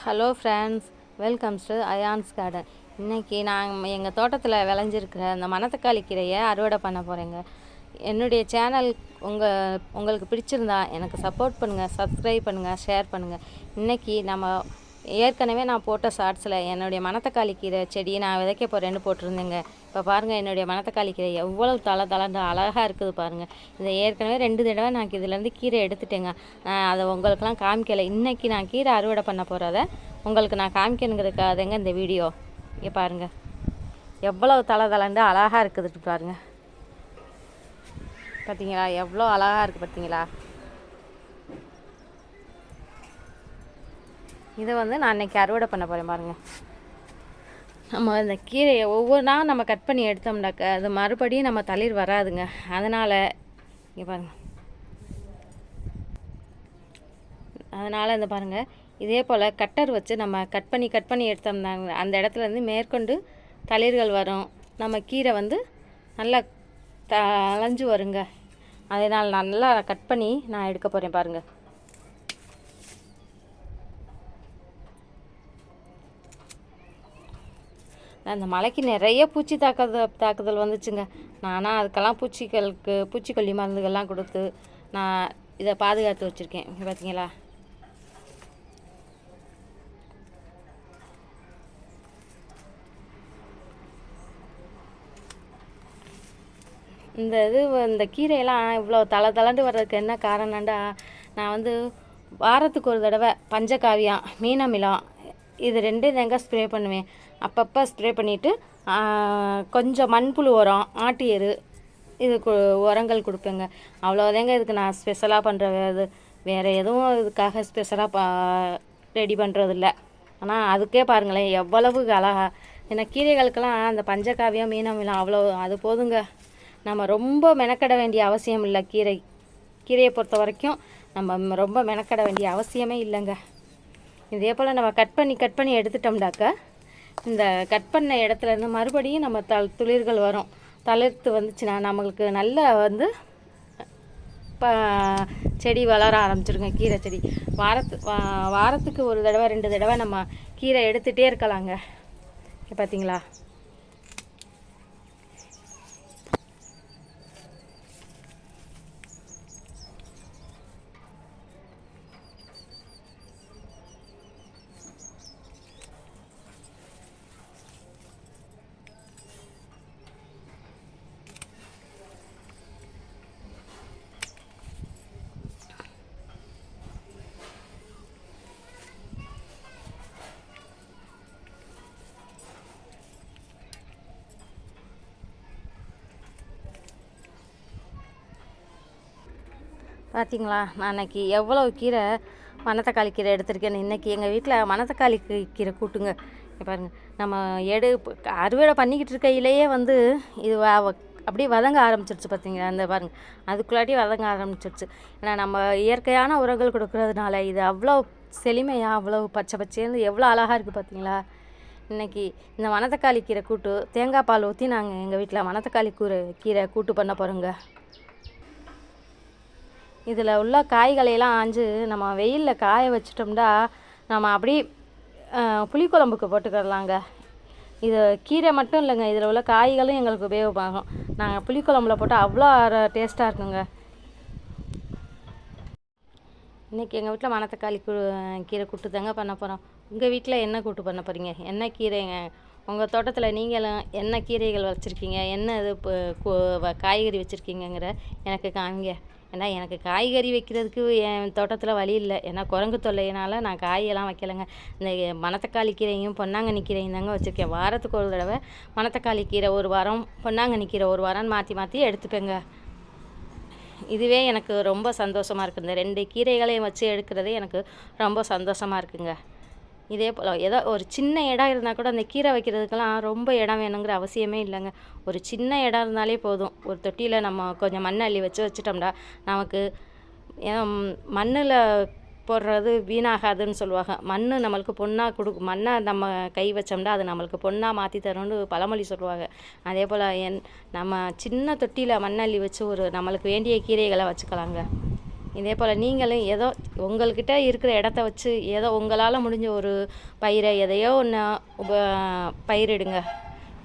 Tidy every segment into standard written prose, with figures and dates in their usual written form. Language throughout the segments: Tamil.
Hello friends, welcomes to ions garden. இன்றைக்கி நான் எங்கள் தோட்டத்தில் விளைஞ்சிருக்கிற அந்த மணத்தக்காளி கீரையை அறுவடை பண்ண போகிறேங்க. என்னுடைய சேனல் உங்களுக்கு பிடிச்சிருந்தா எனக்கு சப்போர்ட் பண்ணுங்கள், சப்ஸ்கிரைப் பண்ணுங்கள், ஷேர் பண்ணுங்கள். இன்றைக்கி நம்ம ஏற்கனவே நான் போட்ட ஷார்ட்ஸில் என்னுடைய மணத்தக்காளி கீரை செடியை நான் விதைக்க போகிறேன்னு போட்டிருந்தேங்க. இப்போ பாருங்கள், என்னுடைய மணத்தக்காளி கீரை எவ்வளோ தளர்ந்து அழகாக இருக்குது பாருங்கள். இதை ஏற்கனவே 2 தடவை நான் இதிலேருந்து கீரை எடுத்துட்டேங்க. அதை உங்களுக்கெல்லாம் காமிக்கலை. இன்றைக்கி நான் கீரை அறுவடை பண்ண போகிறத உங்களுக்கு நான் காமிக்கணுங்கிறதுக்காகங்க இந்த வீடியோ. இங்கே பாருங்கள், எவ்வளோ தளர்ந்து அழகாக இருக்குது பாருங்கள். பார்த்தீங்களா, எவ்வளோ அழகாக இருக்குது பார்த்தீங்களா. இதை நான் இன்றைக்கி அறுவடை பண்ண போகிறேன் பாருங்கள். நம்ம இந்த கீரையை ஒவ்வொரு நாள் நம்ம கட் பண்ணி எடுத்தோம்னாக்க அது மறுபடியும் நம்ம தளிர் வராதுங்க. அதனால் இங்கே பாருங்கள், அதனால் இந்த பாருங்கள், இதே போல் கட்டர் வச்சு நம்ம கட் பண்ணி எடுத்தோம்னாங்க அந்த இடத்துலேருந்து மேற்கொண்டு தளிர்கள் வரும். நம்ம கீரை நல்லா தளைஞ்சு வருங்க. அதனால் நல்லா கட் பண்ணி நான் எடுக்க போகிறேன் பாருங்கள். அந்த மலைக்கு நிறைய தாக்குதல் வந்துச்சுங்க. நானாக அதுக்கெல்லாம் பூச்சிக்கொல்லி மருந்துகள்லாம் கொடுத்து நான் இதை பாதுகாத்து வச்சுருக்கேன். பார்த்தீங்களா, இந்த கீரையெல்லாம் இவ்வளோ தளண்டு வர்றதுக்கு என்ன காரணம்டா, நான் வாரத்துக்கு ஒரு தடவை பஞ்சகாவியம், மீனமிலம் இது 2 தாங்க ஸ்ப்ரே பண்ணுவேன். அப்பப்போ ஸ்ப்ரே பண்ணிவிட்டு கொஞ்சம் மண்புழு உரம், ஆட்டு எரு இது உரங்கள் கொடுப்பேங்க. அவ்வளோதாங்க இதுக்கு நான் ஸ்பெஷலாக பண்ணுறது. வேறு எதுவும் இதுக்காக ஸ்பெஷலாக ரெடி பண்ணுறதில்ல. ஆனால் அதுக்கே பாருங்களேன் எவ்வளவு அழகா. ஏன்னா கீரைகளுக்கெல்லாம் அந்த பஞ்சகாவியம், மீனமிலம் அவ்வளோ அது போதுங்க. நம்ம ரொம்ப மெனக்கட வேண்டிய அவசியம் இல்லை. கீரையை பொறுத்த வரைக்கும் நம்ம ரொம்ப மெனக்கட வேண்டிய அவசியமே இல்லைங்க. இதே போல் நம்ம கட் பண்ணி எடுத்துட்டோம்னாக்க இந்த கட் பண்ண இடத்துலேருந்து மறுபடியும் நம்ம துளிர்கள் வரும். தளிர்த்து வந்துச்சுன்னா நம்மளுக்கு நல்ல செடி வளர ஆரம்பிச்சிருங்க. கீரை செடி வாரத்துக்கு ஒரு தடவை 2 தடவை நம்ம கீரை எடுத்துகிட்டே இருக்கலாங்க. பார்த்தீங்களா, பார்த்தீங்களா, நான் அன்றைக்கி எவ்வளோ கீரை மணத்தக்காளி கீரை எடுத்திருக்கேன்னு. இன்றைக்கி எங்கள் வீட்டில் மணத்தக்காளி கீரை கூட்டுங்க. பாருங்கள், நம்ம அறுவடை பண்ணிக்கிட்டு இருக்கையிலேயே இது அப்படியே வதங்க ஆரம்பிச்சிருச்சு. பார்த்தீங்களா, அந்த பாருங்கள், அதுக்குள்ளாட்டி வதங்க ஆரம்பிச்சிருச்சு. ஏன்னா நம்ம இயற்கையான உரங்கள் கொடுக்குறதுனால இது அவ்வளோ செழுமையாக, அவ்வளோ பச்சைன்னு எவ்வளோ அழகாக இருக்குது. பார்த்தீங்களா, இன்றைக்கி இந்த மணத்தக்காளி கீரை கூட்டு தேங்காய் பால் ஊற்றி நாங்கள் எங்கள் வீட்டில் மணத்தக்காளி கீரை கூட்டு பண்ண போகிறோங்க. இதில் உள்ள காய்களையெல்லாம் ஆஞ்சு நம்ம வெயிலில் காய வச்சிட்டோம்னா நம்ம அப்படி புளிக்குழம்புக்கு போட்டுக்கிடலாங்க. இது கீரை மட்டும் இல்லைங்க, இதில் உள்ள காய்களும் எங்களுக்கு உபயோகமாகும். நாங்கள் புளிக்குழம்புல போட்டால் அவ்வளோ டேஸ்ட்டாக இருக்குங்க. இன்றைக்கி எங்கள் வீட்டில் மணத்தக்காளி கீரை கூட்டு தாங்க பண்ண போகிறோம். உங்கள் வீட்டில் என்ன கூட்டு பண்ண போகிறீங்க? என்ன கீரைங்க? உங்கள் தோட்டத்தில் நீங்களும் என்ன கீரைகள் வச்சுருக்கீங்க, என்ன இது காய்கறி வச்சுருக்கீங்கிற எனக்கு காமிங்க. ஏன்னா எனக்கு காய்கறி வைக்கிறதுக்கு என் தோட்டத்தில் வழி இல்லை. ஏன்னா குரங்கு தொல்லையினால் நான் காயெல்லாம் வைக்கலைங்க. இந்த மணத்தக்காளி கீரையும் பொன்னாங்கண்ணி கீரையும் தாங்க வச்சுருக்கேன். வாரத்துக்கு ஒரு தடவை மணத்தக்காளி கீரை ஒரு வாரம், பொன்னாங்கண்ணி கீரை ஒரு வாரம் மாற்றி எடுத்துப்பேங்க. இதுவே எனக்கு ரொம்ப சந்தோஷமாக இருக்குது. இந்த 2 கீரைகளையும் வச்சு எடுக்கிறதே எனக்கு ரொம்ப சந்தோஷமாக இருக்குங்க. இதே போல் ஏதோ ஒரு சின்ன இடம் இருந்தால் கூட அந்த கீரை வைக்கிறதுக்கெல்லாம் ரொம்ப இடம் வேணுங்கிற அவசியமே இல்லைங்க. ஒரு சின்ன இடம் இருந்தாலே போதும். ஒரு தொட்டியில் நம்ம கொஞ்சம் மண் அள்ளி வச்சுட்டோம்னா நமக்கு மண்ணில் போடுறது வீணாகாதுன்னு சொல்லுவாங்க. மண் நம்மளுக்கு பொண்ணாக மண்ணை நம்ம கை வச்சோம்னா அது நம்மளுக்கு பொண்ணாக மாற்றி தரும்னு பழமொழி சொல்லுவாங்க. அதே போல் நம்ம சின்ன தொட்டியில் மண் அள்ளி வச்சு நம்மளுக்கு வேண்டிய கீரைகளை வச்சுக்கலாங்க. இதே போல் நீங்களும் ஏதோ உங்கள்கிட்ட இருக்கிற இடத்த வச்சு ஏதோ உங்களால் முடிஞ்ச ஒரு பயிரை எதையோ ஒன்று பயிரிடுங்க.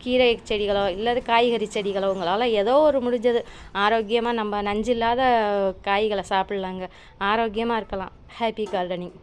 கீரை செடிகளோ இல்லாத காய்கறி செடிகளோ உங்களால் ஏதோ ஒரு முடிஞ்சது ஆரோக்கியமாக நம்ம நஞ்சு இல்லாத காய்களை சாப்பிட்லாங்க. ஆரோக்கியமாக இருக்கலாம். Happy gardening.